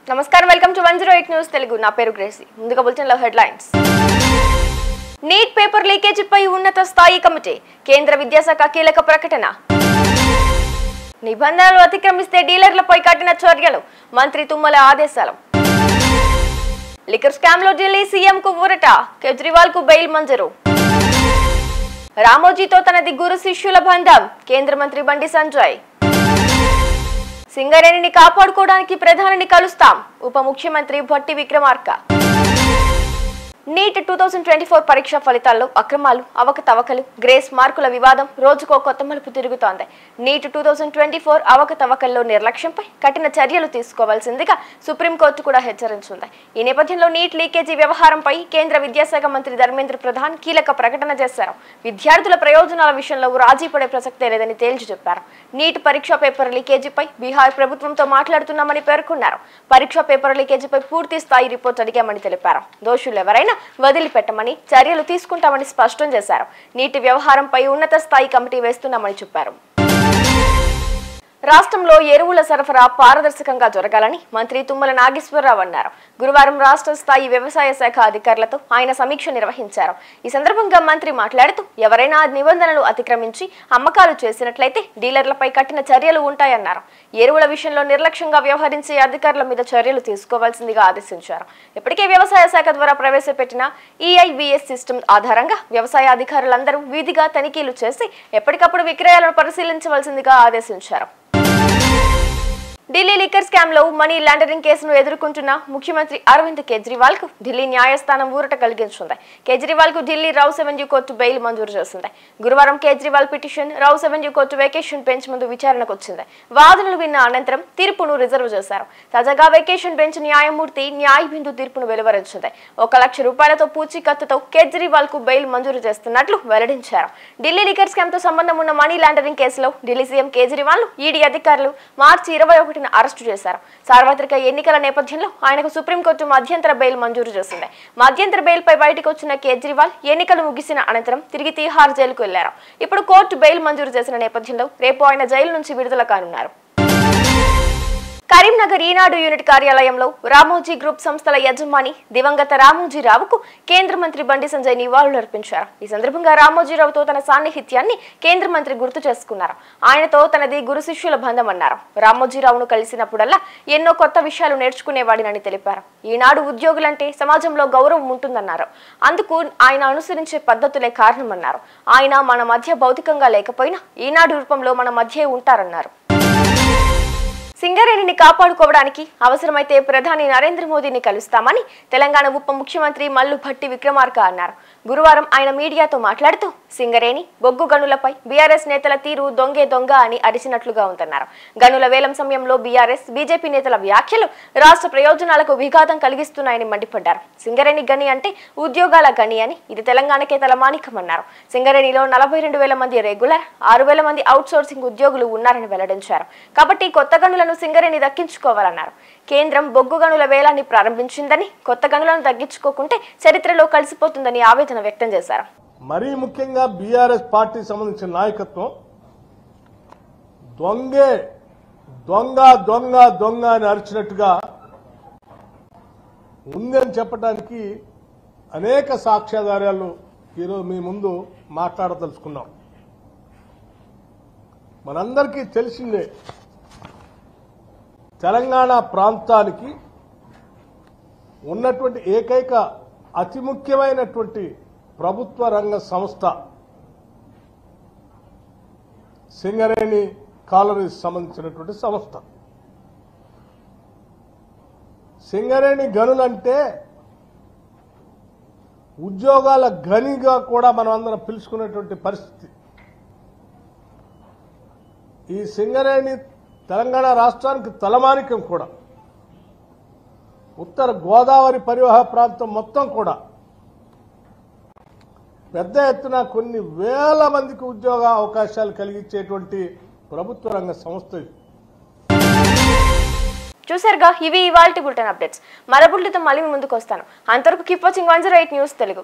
నమస్కారం welcome to 108 news Telugu నా పేరు గ్రేసీ ముందుగా బులెటిన్ లో హెడ్లైన్స్ నీట్ పేపర్ లీకేజ్ పై ఉన్నత స్థాయి కమిటీ కేంద్ర విద్యాశాఖ కీలక ప్రకటన నిబంధనలు అతిక్రమిస్తే డీలర్లపై కఠిన చర్యలు మంత్రి తుమ్మల ఆదేశాలు లిక్కర్ స్కామ్ లో ఢిల్లీ సీఎం కు ఊరట కేజ్రీవాల్ కు బెయిల్ మంజూరు రామోజీతో తనది గురు శిష్యుల బంధం కేంద్ర మంత్రి బండి సంజయ్ సింగరేణిని కాపాడుకోవడానికి ప్రధానిని కలుస్తాం ఉప ముఖ్యమంత్రి భట్టి విక్రమార్క నీట్ 2024 పరీక్ష ఫలితాల్లో అక్రమాలు అవకతవకలు గ్రేస్ మార్కుల వివాదం రోజుకో కొత్త మలుపు తిరుగుతోంది నీట్ 2024 అవకతవకల్లో నిర్లక్ష్యంపై కఠిన చర్యలు తీసుకోవాల్సిందిగా సుప్రీంకోర్టు కూడా హెచ్చరించింది ఈ నేపథ్యంలో నీట్ లీకేజీ వ్యవహారంపై కేంద్ర విద్యాశాఖ మంత్రి ధర్మేంద్ర ప్రధాన్ కీలక ప్రకటన చేశారు విద్యార్థుల ప్రయోజనాల విషయంలో రాజీ పడే ప్రసక్తే లేదని తేల్చి చెప్పారు నీట్ పరీక్ష పేపర్ లీకేజీపై బీహార్ ప్రభుత్వంతో మాట్లాడుతున్నామని పేర్కొన్నారు పరీక్ష పేపర్ లీకేజీపై పూర్తి స్థాయి రిపోర్ట్ అడిగామని తెలిపారు దోషులు ఎవరైనా వదిలిపెట్టమని చర్యలు తీసుకుంటామని స్పష్టం చేశారు నీటి వ్యవహారంపై ఉన్నత స్థాయి కమిటీ వేస్తున్నామని చెప్పారు రాష్ట్రంలో ఎరువుల సరఫరా పారదర్శకంగా జరగాలని మంత్రి తుమ్మల నాగేశ్వరరావు అన్నారు గురువారం రాష్ట్ర స్థాయి వ్యవసాయ శాఖ అధికారులతో ఆయన సమీక్ష నిర్వహించారు ఈ సందర్భంగా మంత్రి మాట్లాడుతూ ఎవరైనా నిబంధనలు అతిక్రమించి అమ్మకాలు చేసినట్లయితే డీలర్లపై కఠిన చర్యలు ఉంటాయన్నారు ఎరువుల విషయంలో నిర్లక్ష్యంగా వ్యవహరించే అధికారుల మీద చర్యలు తీసుకోవాల్సిందిగా ఆదేశించారు ఇప్పటికే వ్యవసాయ శాఖ ద్వారా ప్రవేశపెట్టిన ఈఐవిఎస్ సిస్టమ్ ఆధారంగా వ్యవసాయ అధికారులందరూ వీధిగా తనిఖీలు చేసి ఎప్పటికప్పుడు విక్రయాలను పరిశీలించవలసిందిగా ఆదేశించారు ఢిల్లీ లిక్కర్ స్కామ్ లో మనీ లాండరింగ్ కేసును ఎదుర్కొంటున్న ముఖ్యమంత్రి అరవింద్ కేజ్రీవాల్ కు ఢిల్లీ న్యాయస్థానం ఊరట కలిగించింది కేజ్రీవాల్ కు Delhi rows avenue court bail మంజూరు చేసింది గురువారం Kejriwal petition rows avenue court vacation bench ముందు విచారణకు వచ్చింది వాదనలు విన్న అనంతరం తీర్పును రిజర్వ్ చేశారు తాజాగా వెకేషన్ బెంచ్ న్యాయమూర్తి న్యాయ్ బిందు తీర్పును వెలువరించింది 1 లక్ష రూపాయలతో పూచీకత్తుతో కేజ్రీవాల్ కు బెయిల్ మంజూరు చేస్తున్నట్లు వెల్లడించారు ఢిల్లీ లిక్కర్ స్కామ్ తో సంబంధం ఉన్న మనీ లాండరింగ్ కేసులో ఢిల్లీ సీఎం కేజ్రీవాల్ ను ఈడీ అధికారులు మార్చి 21 అరెస్టు చేశారు సార్వత్రిక ఎన్నికల నేపథ్యంలో ఆయనకు సుప్రీంకోర్టు మధ్యంతర బెయిల్ మంజూరు చేసింది మధ్యంతర బెయిల్ పై బయటకు వచ్చిన కేజ్రీవాల్ ఎన్నికలు ముగిసిన అనంతరం తిరిగి తీహార్ జైలుకు వెళ్లారు ఇప్పుడు కోర్టు బెయిల్ మంజూరు చేసిన నేపథ్యంలో రేపు ఆయన జైలు నుంచి విడుదల కానున్నారు కరీంనగర్ ఈనాడు యూనిట్ కార్యాలయంలో రామోజీ గ్రూప్ సంస్థల యజమాని దివంగత రామోజీరావుకు కేంద్ర మంత్రి బండి సంజయ్ నివాళులర్పించారు ఈ సందర్భంగా రామోజీరావుతో తన సాన్నిహిత్యాన్ని కేంద్ర మంత్రి గుర్తు చేసుకున్నారు ఆయనతో తనది గురు శిష్యుల బంధం అన్నారు రామోజీరావును కలిసినప్పుడల్లా ఎన్నో కొత్త విషయాలు నేర్చుకునేవాడినని తెలిపారు ఈనాడు ఉద్యోగులంటే సమాజంలో గౌరవం ఉంటుందన్నారు అందుకు ఆయన అనుసరించే పద్ధతులే కారణమన్నారు ఆయన మన మధ్య భౌతికంగా లేకపోయినా ఈనాడు రూపంలో మన మధ్యే ఉంటారన్నారు సింగరేణిని కాపాడుకోవడానికి అవసరమైతే ప్రధాని నరేంద్ర మోదీని కలుస్తామని తెలంగాణ ఉప ముఖ్యమంత్రి మల్లు భట్టి విక్రమార్క అన్నారు గురువారం ఆయన మీడియాతో మాట్లాడుతూ సింగరేణి బొగ్గు గనులపై బీఆర్ఎస్ నేతల తీరు దొంగే దొంగ అని అరిచినట్లుగా ఉందన్నారు గనుల వేలం సమయంలో బీఆర్ఎస్ బీజేపీ నేతల వ్యాఖ్యలు రాష్ట్ర ప్రయోజనాలకు విఘాతం కలిగిస్తున్నాయని మండిపడ్డారు సింగరేణి గని అంటే ఉద్యోగాల గని అని ఇది తెలంగాణకే తలమానికమన్నారు సింగరేణిలో 42,000 మంది రెగ్యులర్ 6,000 మంది అవుట్ సోర్సింగ్ ఉద్యోగులు ఉన్నారని వెల్లడించారు కాబట్టి కొత్త గనులను సింగరేణి దక్కించుకోవాలన్నారు కేంద్రం బొగ్గు గనుల వేలాన్ని ప్రారంభించిందని కొత్త గనులను తగ్గించుకోకుంటే చరిత్రలో కలిసిపోతుందని ఆవేదన వ్యక్తం చేశారు మరీ ముఖ్యంగా బీఆర్ఎస్ పార్టీ సంబంధించిన నాయకత్వం దొంగే దొంగ దొంగ దొంగ అని అరిచినట్టుగా ఉందని చెప్పడానికి అనేక సాక్ష్యాధారాలు ఈరోజు మీ ముందు మాట్లాడదలుచుకున్నాం మనందరికీ తెలిసిందే తెలంగాణ ప్రాంతానికి ఉన్నటువంటి ఏకైక అతి ముఖ్యమైనటువంటి ప్రభుత్వ రంగ సంస్థ సింగరేణి కాలరీస్ సంబంధించినటువంటి సంస్థ సింగరేణి గనులంటే ఉద్యోగాల గనిగా కూడా మనం అందరం పిలుచుకునేటువంటి పరిస్థితి ఈ సింగరేణి తెలంగాణ రాష్ట్రానికి తలమానికం కూడా ఉత్తర గోదావరి పరివాహ ప్రాంతం మొత్తం కూడా పెద్ద ఎత్తున కొన్ని వేల మందికి ఉద్యోగ అవకాశాలు కలిగించేటువంటి ప్రభుత్వ రంగ సంస్థ చూసారుగా ఇవి ఇవాల్టి బులెటిన్ అప్డేట్స్ మరో బులెటిన్తో మళ్ళీ ముందుకు వస్తాను అంతవరకు కీప్ వాచింగ్ 108 న్యూస్ తెలుగు